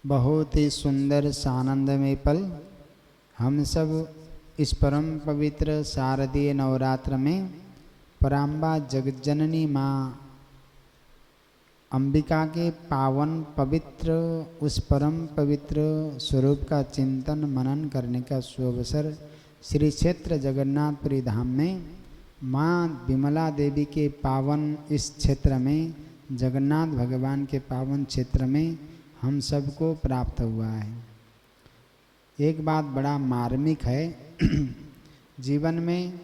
बहुत ही सुंदर सानंदमय पल हम सब इस परम पवित्र शारदीय नवरात्र में पराम्बा जगज्जननी माँ अंबिका के पावन पवित्र उस परम पवित्र स्वरूप का चिंतन मनन करने का सुअवसर श्री क्षेत्र जगन्नाथपुरी धाम में माँ विमला देवी के पावन इस क्षेत्र में जगन्नाथ भगवान के पावन क्षेत्र में हम सबको प्राप्त हुआ है। एक बात बड़ा मार्मिक है जीवन में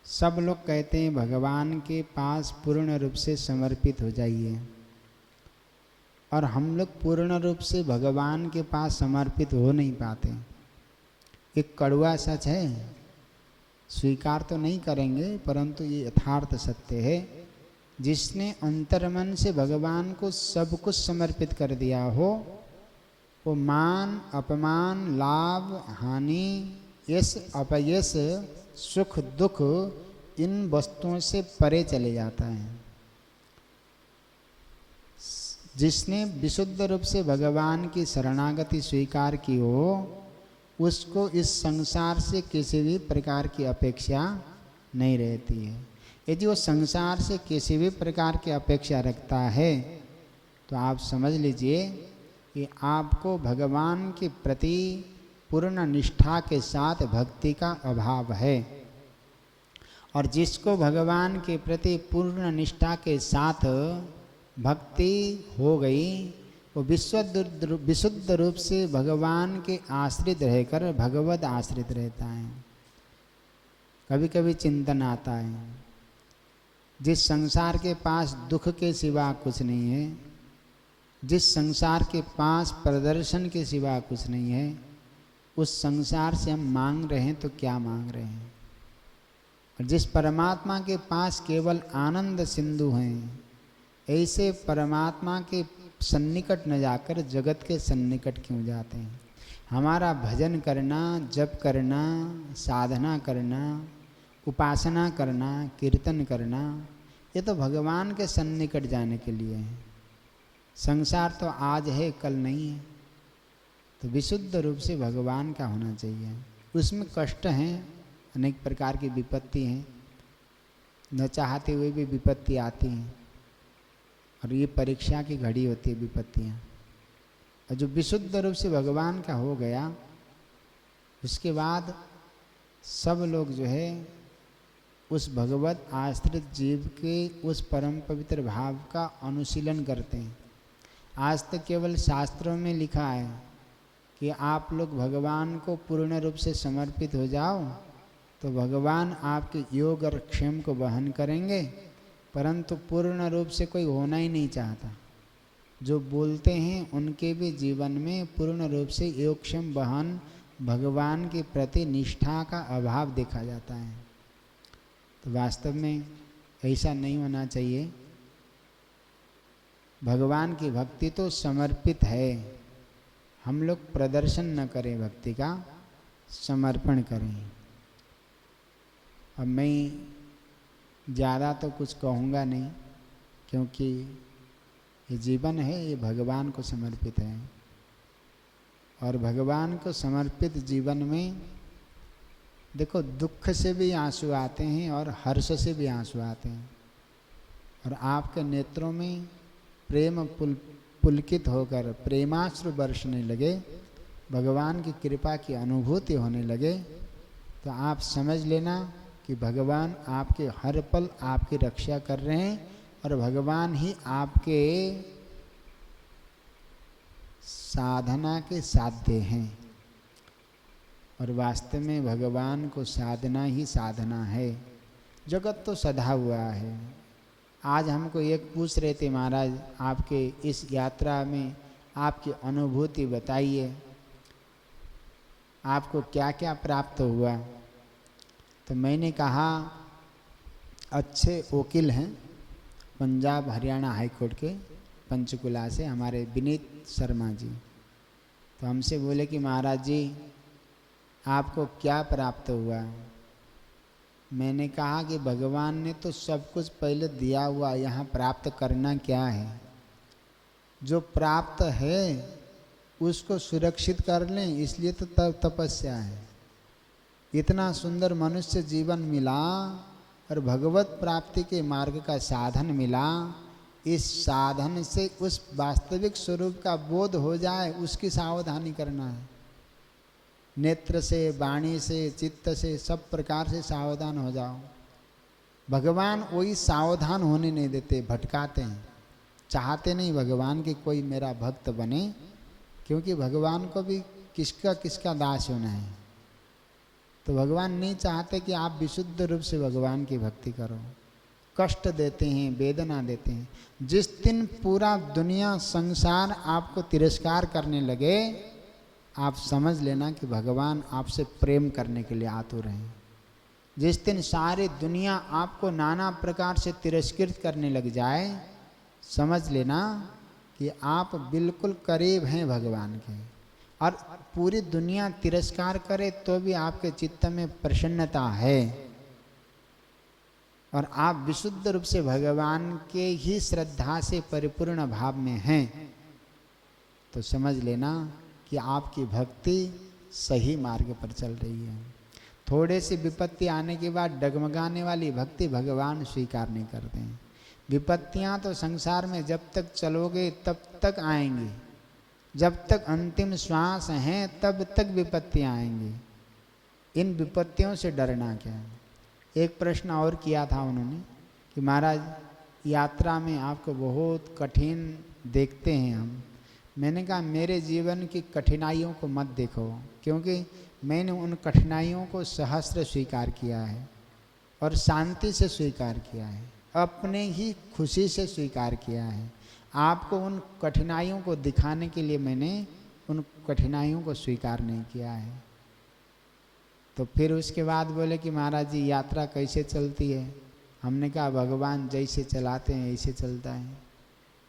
सब लोग कहते हैं भगवान के पास पूर्ण रूप से समर्पित हो जाइए, और हम लोग पूर्ण रूप से भगवान के पास समर्पित हो नहीं पाते। एक कड़वा सच है, स्वीकार तो नहीं करेंगे, परंतु ये यथार्थ सत्य है। जिसने अंतर्मन से भगवान को सब कुछ समर्पित कर दिया हो, वो मान अपमान लाभ हानि यश अपयश सुख दुख इन वस्तुओं से परे चले जाता है। जिसने विशुद्ध रूप से भगवान की शरणागति स्वीकार की हो, उसको इस संसार से किसी भी प्रकार की अपेक्षा नहीं रहती है। यदि वो संसार से किसी भी प्रकार की अपेक्षा रखता है तो आप समझ लीजिए कि आपको भगवान के प्रति पूर्ण निष्ठा के साथ भक्ति का अभाव है। और जिसको भगवान के प्रति पूर्ण निष्ठा के साथ भक्ति हो गई, वो विशुद्ध रूप से भगवान के आश्रित रहकर भगवद आश्रित रहता है। कभी कभी चिंतन आता है, जिस संसार के पास दुख के सिवा कुछ नहीं है, जिस संसार के पास प्रदर्शन के सिवा कुछ नहीं है, उस संसार से हम मांग रहे हैं तो क्या मांग रहे हैं। और जिस परमात्मा के पास केवल आनंद सिंधु हैं, ऐसे परमात्मा के सन्निकट न जाकर जगत के सन्निकट क्यों जाते हैं। हमारा भजन करना, जप करना, साधना करना, उपासना करना, कीर्तन करना, ये तो भगवान के सन्निकट जाने के लिए है। संसार तो आज है, कल नहीं है। तो विशुद्ध रूप से भगवान का होना चाहिए। उसमें कष्ट हैं, अनेक प्रकार की विपत्ति हैं, न चाहते हुए भी विपत्ति आती हैं, और ये परीक्षा की घड़ी होती है विपत्तियाँ। और जो विशुद्ध रूप से भगवान का हो गया, उसके बाद सब लोग जो है उस भगवत आश्रित जीव के उस परम पवित्र भाव का अनुशीलन करते हैं। आज तक केवल शास्त्रों में लिखा है कि आप लोग भगवान को पूर्ण रूप से समर्पित हो जाओ तो भगवान आपके योग और क्षेम को वहन करेंगे, परंतु पूर्ण रूप से कोई होना ही नहीं चाहता। जो बोलते हैं उनके भी जीवन में पूर्ण रूप से योगक्षेम वहन भगवान के प्रति निष्ठा का अभाव देखा जाता है। तो वास्तव में ऐसा नहीं होना चाहिए। भगवान की भक्ति तो समर्पित है। हम लोग प्रदर्शन न करें, भक्ति का समर्पण करें। अब मैं ज़्यादा तो कुछ कहूँगा नहीं, क्योंकि ये जीवन है, ये भगवान को समर्पित है। और भगवान को समर्पित जीवन में देखो, दुख से भी आंसू आते हैं और हर्ष से भी आंसू आते हैं। और आपके नेत्रों में प्रेम पुलकित होकर प्रेमाश्रु बरसने लगे, भगवान की कृपा की अनुभूति होने लगे, तो आप समझ लेना कि भगवान आपके हर पल आपकी रक्षा कर रहे हैं, और भगवान ही आपके साधना के साध्य हैं। और वास्तव में भगवान को साधना ही साधना है। जगत तो सधा हुआ है। आज हमको एक पूछ रहे थे, महाराज आपके इस यात्रा में आपकी अनुभूति बताइए, आपको क्या क्या प्राप्त हुआ। तो मैंने कहा, अच्छे वकील हैं पंजाब हरियाणा हाई कोर्ट के पंचकुला से, हमारे विनीत शर्मा जी। तो हमसे बोले कि महाराज जी आपको क्या प्राप्त हुआ। मैंने कहा कि भगवान ने तो सब कुछ पहले दिया हुआ, यहाँ प्राप्त करना क्या है। जो प्राप्त है उसको सुरक्षित कर लें, इसलिए तो तपस्या है। इतना सुंदर मनुष्य जीवन मिला और भगवत प्राप्ति के मार्ग का साधन मिला, इस साधन से उस वास्तविक स्वरूप का बोध हो जाए, उसकी सावधानी करना है। नेत्र से, वाणी से, चित्त से, सब प्रकार से सावधान हो जाओ। भगवान वही सावधान होने नहीं देते, भटकाते हैं। चाहते नहीं भगवान कि कोई मेरा भक्त बने, क्योंकि भगवान को भी किसका किसका दास होना है। तो भगवान नहीं चाहते कि आप विशुद्ध रूप से भगवान की भक्ति करो। कष्ट देते हैं, वेदना देते हैं। जिस दिन पूरा दुनिया संसार आपको तिरस्कार करने लगे, आप समझ लेना कि भगवान आपसे प्रेम करने के लिए आतुर हैं। जिस दिन सारी दुनिया आपको नाना प्रकार से तिरस्कृत करने लग जाए, समझ लेना कि आप बिल्कुल करीब हैं भगवान के। और पूरी दुनिया तिरस्कार करे तो भी आपके चित्त में प्रसन्नता है और आप विशुद्ध रूप से भगवान के ही श्रद्धा से परिपूर्ण भाव में हैं, तो समझ लेना कि आपकी भक्ति सही मार्ग पर चल रही है। थोड़े सी विपत्ति आने के बाद डगमगाने वाली भक्ति भगवान स्वीकार नहीं करते हैं। विपत्तियां तो संसार में जब तक चलोगे तब तक आएंगी, जब तक अंतिम श्वास है तब तक विपत्तियां आएंगी। इन विपत्तियों से डरना क्या है। एक प्रश्न और किया था उन्होंने कि महाराज यात्रा में आपको बहुत कठिन देखते हैं हम। मैंने कहा मेरे जीवन की कठिनाइयों को मत देखो, क्योंकि मैंने उन कठिनाइयों को सहस्र स्वीकार किया है और शांति से स्वीकार किया है, अपने ही खुशी से स्वीकार किया है। आपको उन कठिनाइयों को दिखाने के लिए मैंने उन कठिनाइयों को स्वीकार नहीं किया है। तो फिर उसके बाद बोले कि महाराज जी यात्रा कैसे चलती है। हमने कहा भगवान जैसे चलाते हैं ऐसे चलता है।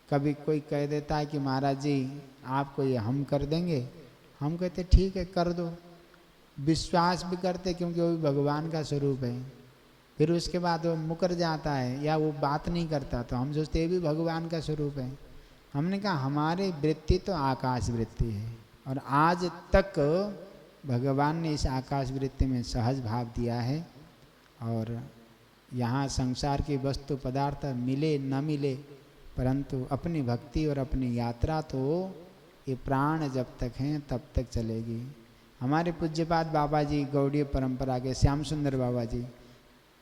कभी कोई कह देता है कि महाराज जी आपको ये हम कर देंगे, हम कहते ठीक है कर दो, विश्वास भी करते क्योंकि वो भी भगवान का स्वरूप है। फिर उसके बाद वो मुकर जाता है या वो बात नहीं करता, तो हम सोचते ये भी भगवान का स्वरूप है। हमने कहा हमारी वृत्ति तो आकाश वृत्ति है और आज तक भगवान ने इस आकाश वृत्ति में सहज भाव दिया है। और यहाँ संसार की वस्तु पदार्थ मिले न मिले, परंतु अपनी भक्ति और अपनी यात्रा तो ये प्राण जब तक हैं तब तक चलेगी। हमारे पूज्यपाद बाबा जी गौड़ीय परंपरा के श्याम सुंदर बाबा जी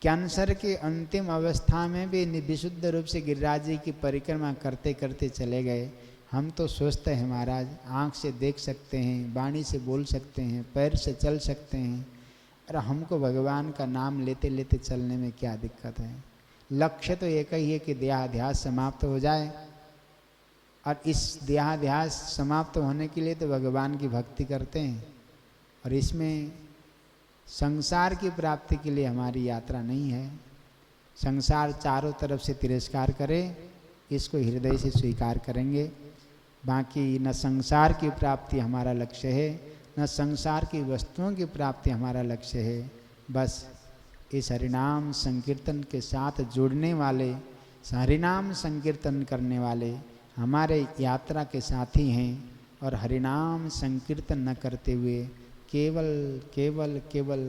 कैंसर के अंतिम अवस्था में भी विशुद्ध रूप से गिरिराज जी की परिक्रमा करते करते चले गए। हम तो सोचते हैं महाराज आँख से देख सकते हैं, वाणी से बोल सकते हैं, पैर से चल सकते हैं, और हमको भगवान का नाम लेते लेते चलने में क्या दिक्कत है। लक्ष्य तो एक ही है कि देहाध्यास समाप्त हो जाए, और इस देहाध्यास समाप्त होने के लिए तो भगवान की भक्ति करते हैं। और इसमें संसार की प्राप्ति के लिए हमारी यात्रा नहीं है। संसार चारों तरफ से तिरस्कार करे, इसको हृदय से स्वीकार करेंगे। बाकी न संसार की प्राप्ति हमारा लक्ष्य है, न संसार की वस्तुओं की प्राप्ति हमारा लक्ष्य है। बस इस हरिनाम संकीर्तन के साथ जुड़ने वाले, हरिनाम संकीर्तन करने वाले हमारे यात्रा के साथी हैं। और हरिनाम संकीर्तन न करते हुए केवल केवल केवल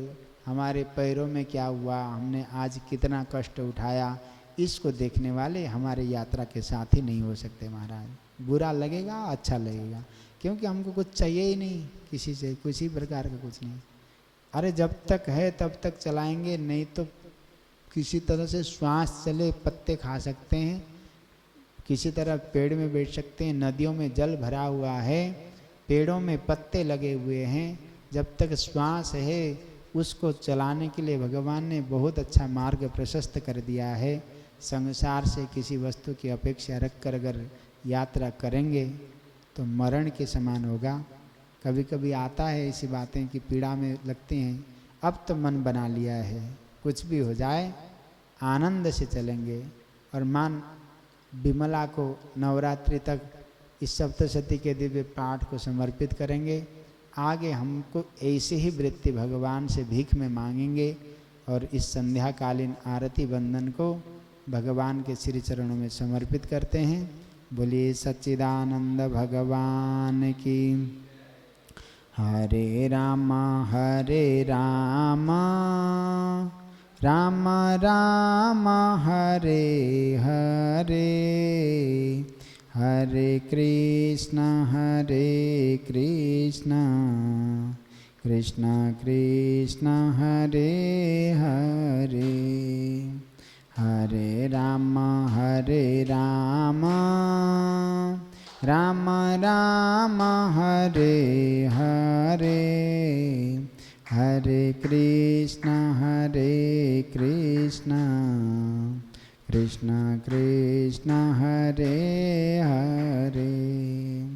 हमारे पैरों में क्या हुआ, हमने आज कितना कष्ट उठाया, इसको देखने वाले हमारे यात्रा के साथी नहीं हो सकते महाराज। बुरा लगेगा अच्छा लगेगा, क्योंकि हमको कुछ चाहिए ही नहीं किसी से, किसी प्रकार का कुछ नहीं। अरे जब तक है तब तक चलाएंगे, नहीं तो किसी तरह से श्वास चले पत्ते खा सकते हैं, किसी तरह पेड़ में बैठ सकते हैं। नदियों में जल भरा हुआ है, पेड़ों में पत्ते लगे हुए हैं, जब तक श्वास है उसको चलाने के लिए भगवान ने बहुत अच्छा मार्ग प्रशस्त कर दिया है। संसार से किसी वस्तु की अपेक्षा रखकर अगर यात्रा करेंगे तो मरण के समान होगा। कभी कभी आता है ऐसी बातें कि पीड़ा में लगती हैं, अब तो मन बना लिया है कुछ भी हो जाए आनंद से चलेंगे। और मान विमला को नवरात्रि तक इस सप्तशती के दिव्य पाठ को समर्पित करेंगे। आगे हमको ऐसे ही वृत्ति भगवान से भीख में मांगेंगे और इस संध्याकालीन आरती बंदन को भगवान के श्री चरणों में समर्पित करते हैं। बोलिए सच्चिदानंद भगवान की। हरे राम राम राम हरे हरे, हरे कृष्ण कृष्ण कृष्ण हरे हरे, हरे राम राम राम हरे हरे, हरे कृष्ण कृष्ण कृष्ण हरे हरे।